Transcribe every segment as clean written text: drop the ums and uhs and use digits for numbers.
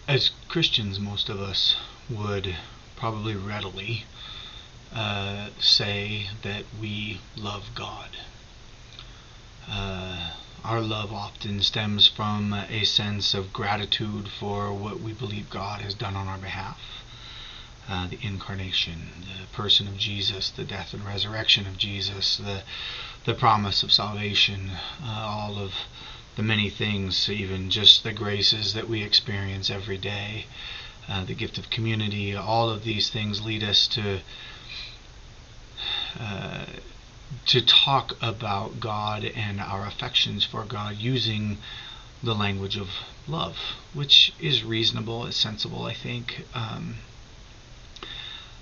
As Christians, most of us would probably readily say that we love God. Our love often stems from a sense of gratitude for what we believe God has done on our behalf. The incarnation, the person of Jesus, the death and resurrection of Jesus, the promise of salvation, all of the many things, even just the graces that we experience every day, the gift of community, all of these things lead us to talk about God and our affections for God using the language of love, which is reasonable, it's sensible, I think.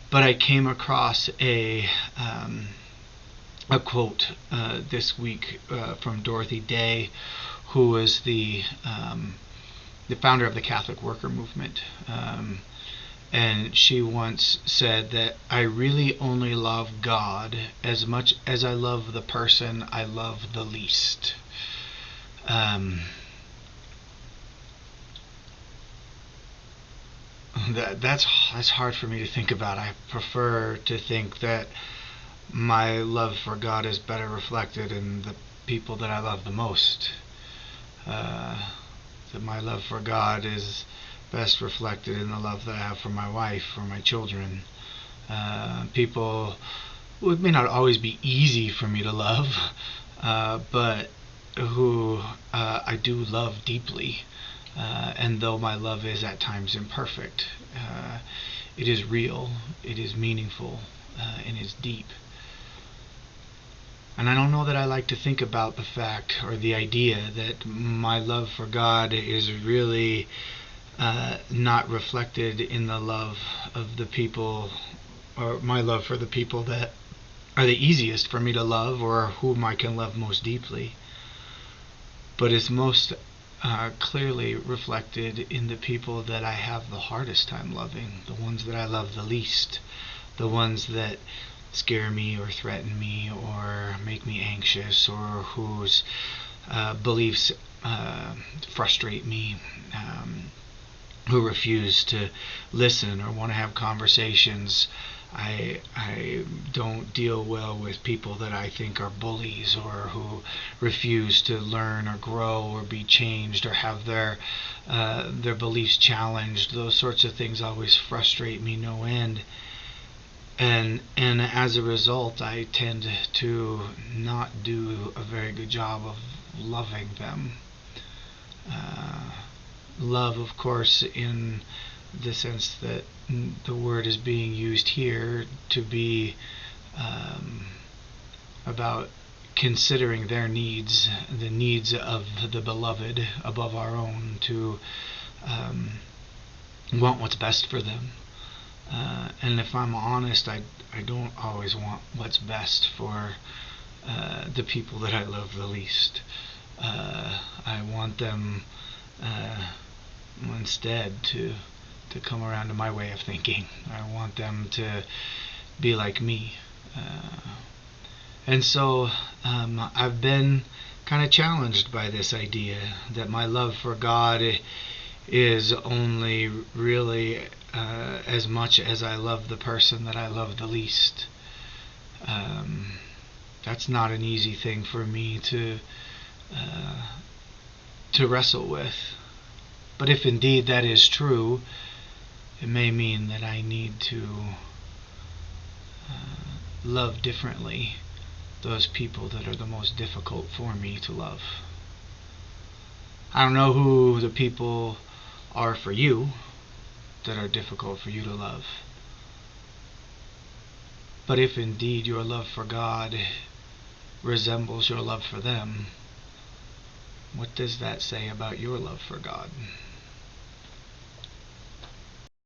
But I came across a quote this week from Dorothy Day, who was the founder of the Catholic Worker Movement. And she once said that I really only love God as much as I love the person I love the least. That's hard for me to think about. I prefer to think that my love for God is better reflected in the people that I love the most. That my love for God is best reflected in the love that I have for my wife, for my children. People, it may not always be easy for me to love, but who I do love deeply. And though my love is at times imperfect, it is real, it is meaningful, and is deep. And I don't know that I like to think about the fact or the idea that my love for God is really not reflected in the love of the people, or my love for the people that are the easiest for me to love or whom I can love most deeply. But it's most clearly reflected in the people that I have the hardest time loving, the ones that I love the least, the ones that scare me or threaten me or make me anxious, or whose beliefs frustrate me, who refuse to listen or want to have conversations. I don't deal well with people that I think are bullies, or who refuse to learn or grow or be changed or have their beliefs challenged. Those sorts of things always frustrate me no end. And as a result, I tend to not do a very good job of loving them. Love, of course, in the sense that the word is being used here to be about considering their needs, the needs of the beloved above our own, to want what's best for them. And if I'm honest, I don't always want what's best for the people that I love the least. I want them instead to come around to my way of thinking. I want them to be like me. And so I've been kind of challenged by this idea that my love for God is only really as much as I love the person that I love the least. That's not an easy thing for me to wrestle with. But if indeed that is true, it may mean that I need to love differently those people that are the most difficult for me to love. I don't know who the people are for you that are difficult for you to love. But if indeed your love for God resembles your love for them, what does that say about your love for God?